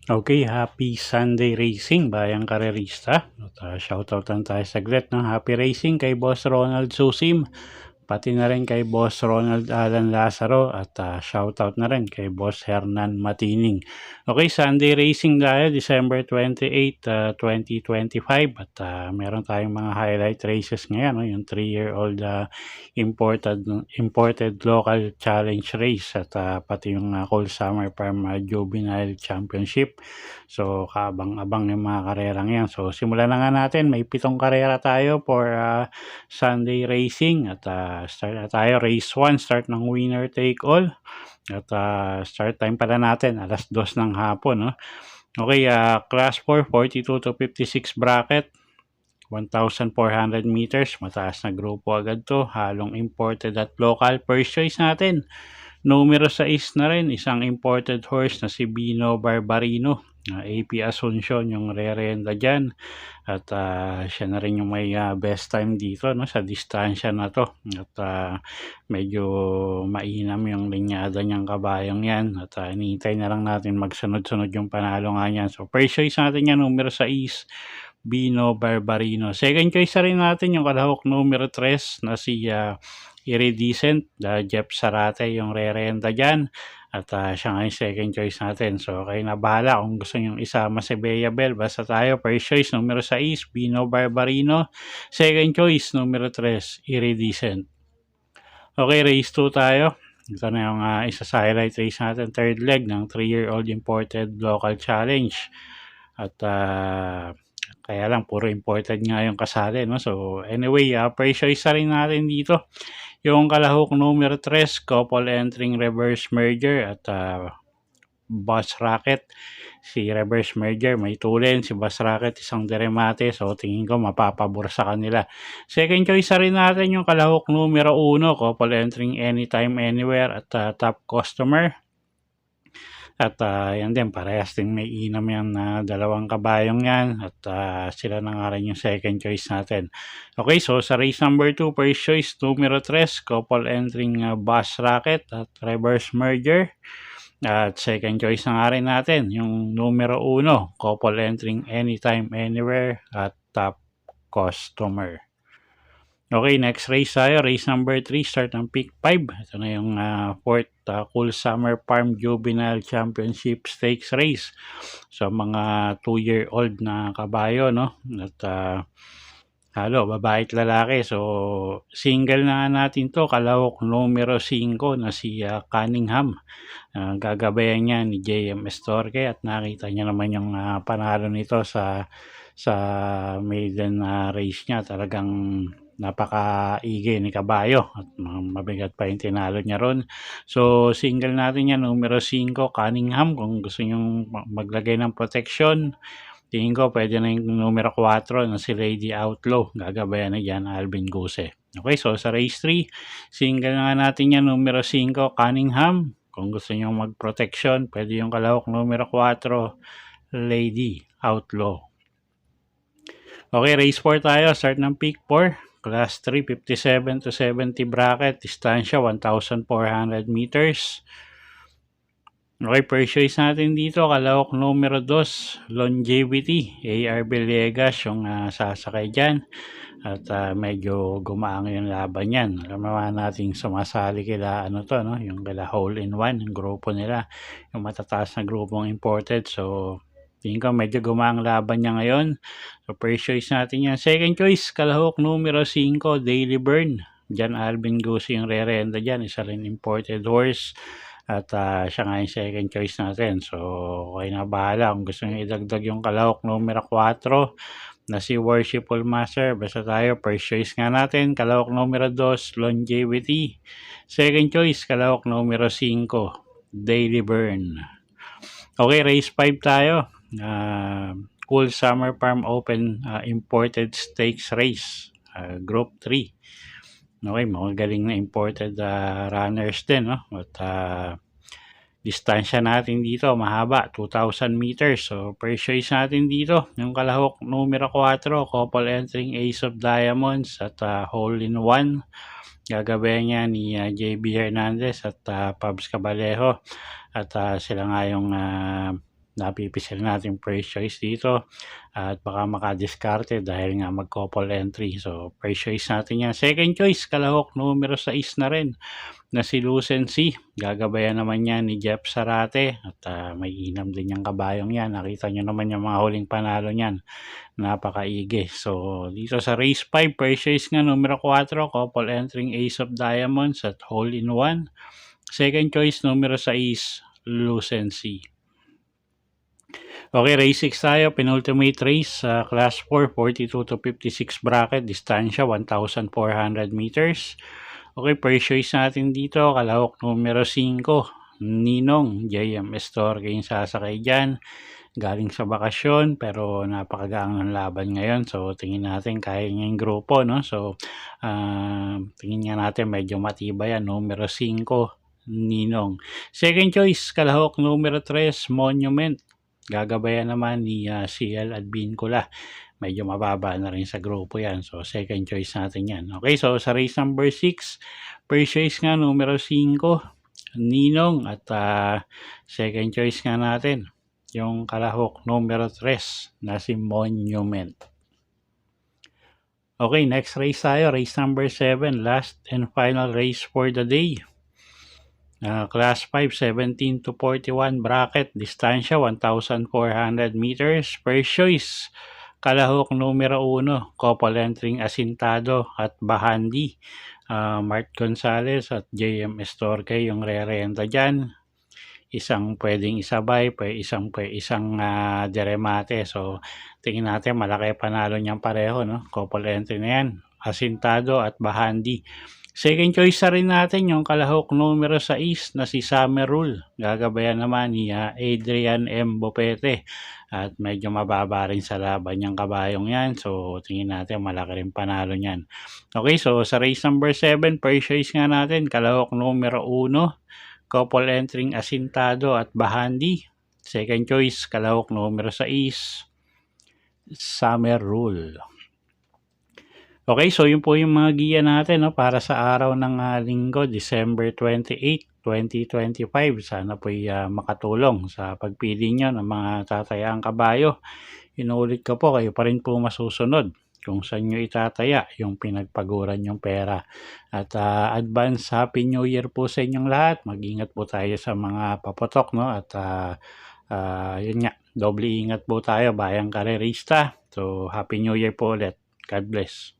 Okay, happy Sunday racing bayang karerista. Shoutout lang tayo saglit ng happy racing kay Boss Ronald Susim, pati na rin kay Boss Ronald Alan Lazaro at shoutout na rin kay Boss Hernan Matining. Okay, Sunday racing tayo December 28, 2025 at meron tayong mga highlight races ngayon, no? Yung 3-year-old imported local challenge race at pati yung Cold Summer Farm Juvenile Championship. So kabang-abang yung mga karerang yan. So simulan na nga natin, may 7 karera tayo for Sunday racing at start na tayo. Race 1, start ng winner take all at start time pala natin alas 2 ng hapon, no? Okay, class 4, 42 to 56 bracket, 1,400 meters, mataas na grupo agad to, halong imported at local. First choice natin, numero 6 na rin, isang imported horse na si Bino Barbarino. AP Asuncion yung re-renda dyan at siya na rin yung may best time dito, no, sa distansya na to at medyo mainam yung linyada niyang kabayong yan at hinihintay na lang natin magsunod-sunod yung panalo nga yan. So first choice natin yan, numero 6, Bino Barbarino. Second choice na rin natin yung kalahok numero 3 na si Iridescent, Jeff Sarate yung re-renda dyan at siya nga yung second choice natin. So kayo na bahala kung gusto nyo isama si Bea Bell. Basta tayo, first choice numero 6, Bino Barbarino. Second choice numero 3, Iridescent. Okay, race 2 tayo. Ito na yung isa sa highlight race natin, third leg ng 3-year-old imported local challenge at kaya lang puro imported nga yung kasali, no? So anyway, first choice na rin natin dito yung kalahok numero 3, couple entering reverse merger at Boss Rocket. Si reverse merger may tulin, si Boss Rocket isang deremate, so tingin ko mapapabor sa kanila. Second choice na rin natin yung kalahok numero 1, couple entering anytime anywhere at top customer. At yan din, parehas din may inam yan na dalawang kabayong yan at sila na nga rin yung second choice natin. Okay, so sa race number 2, first choice numero 3, couple entering Boss Rocket at reverse merger. At second choice na nga rin natin yung numero 1, couple entering anytime anywhere at top customer. Okay, next race tayo, race number 3, start ng pick 5. Ito na yung 4th Cool Summer Farm Juvenile Championship Stakes Race. So mga 2-year-old na kabayo, no? At babae at lalaki. So single na natin to, kalahok numero 5 na si Cunningham. Gagabayan niya ni JM Estorque at nakita niya naman yung panalo nito sa maiden race niya. Talagang napaka-igi ni kabayo at mabigat pa yung tinalo niya ron. So single natin yan, numero 5 Cunningham. Kung gusto nyong maglagay ng protection, tingin ko pwede na yung numero 4 na si Lady Outlaw. Gagabayan na yan Alvin Guse. Okay, so sa race 3, single na natin yan, numero 5 Cunningham. Kung gusto nyo mag-protection, pwede yung kalahok numero 4 Lady Outlaw. Okay, race 4 tayo, start ng pick 4. Class 3, 57 to 70 bracket, distansya 1,400 meters. Okay, first choice natin dito, kalahok numero 2, Longevity, AR Villegas yung sasakay dyan. At medyo gumaang yung laban yan. Alam naman natin sumasali kila yung kila Hole in One, yung grupo nila, yung matataas na grupong imported. So tingin ko medyo gumaang laban niya ngayon. So first choice natin yan. Second choice, kalahok numero 5, Daily Burn. Diyan Alvin Guse yung re-renda dyan. Isa rin imported horse. At siya nga yung second choice natin. So kayo na bahala kung gusto nyo idagdag yung kalahok numero 4 na si Worshipful Master. Basta tayo, first choice nga natin, kalahok numero 2, Longevity. Second choice, kalahok numero 5, Daily Burn. Okay, race 5 tayo. Cool Summer Farm Open Imported Stakes Race, Group 3. Okay, mga galing na imported runners din, no? At Distansya natin dito mahaba, 2,000 meters. So, first choice natin dito, yung kalahok numero 4, couple entering Ace of Diamonds at hole in one. Gagabayan niya ni JB Hernandez at Pabs Cabalejo. At sila nga yung napipisil natin first choice dito. At baka makadiskarte dahil nga mag-couple entry. So, first choice natin yan. Second choice, kalahok numero 6 na rin na si Lucency. Gagabayan naman yan ni Jeff Sarate at may inam din yung kabayong yan. Nakita nyo naman yung mga huling panalo niyan. Napakaigi. So, dito sa race 5, first choice nga numero 4, couple entering Ace of Diamonds at hole in one. Second choice numero 6, Lucency. Okay, race 6 tayo. Penultimate race sa class 4, 42 to 56 bracket. Distansya, 1,400 meters. Okay, first choice natin dito, kalahok numero 5, Ninong, JM Estorque yung sasakay dyan. Galing sa bakasyon pero napakagaang ng laban ngayon. So, tingin natin kaya niya yung grupo, no? So, tingin nga natin medyo matibay yan. Numero 5, Ninong. Second choice, kalahok numero 3, Monument. Gagabayan naman ni CL Advincula. Medyo mababa na rin sa grupo yan. So, second choice natin yan. Okay, so sa race number 6, first choice nga numero 5, Ninong. At second choice nga natin, yung kalahok numero 3 na si Monument. Okay, next race tayo. Race number 7, last and final race for the day. Class 5, 17 to 41 bracket. Distansya, 1,400 meters. First choice, kalahok numero 1, couple entering Asintado at Bahandi. Mart Gonzalez at JM Estorque yung re-renta dyan. Isang pwedeng isabay, isang deremate. So, tingin natin malaki panalo niyang pareho, no? Couple entry na yan. Asintado at Bahandi. Second choice na rin natin yung kalahok numero 6 na si Summer Rule. Gagabayan naman ni Adrian M. Bopete. At medyo mababa rin sa laban yung kabayong yan. So, tingin natin malaki rin panalo niyan. Okay, so sa race number 7, first choice nga natin, kalahok numero 1, couple entering Asintado at Bahandi. Second choice, kalahok numero 6, Summer Rule. Okay, so yun po yung mga giya natin, no, para sa araw ng linggo, December 28, 2025. Sana po makatulong sa pagpili nyo ng mga tatayaang kabayo. Inuulit ko po, kayo pa rin po masusunod kung saan nyo itataya yung pinagpaguran yung pera. At advance Happy New Year po sa inyong lahat. Mag-ingat po tayo sa mga paputok, no? At yun nga, doble ingat po tayo, bayang karerista. So, Happy New Year po ulit. God bless.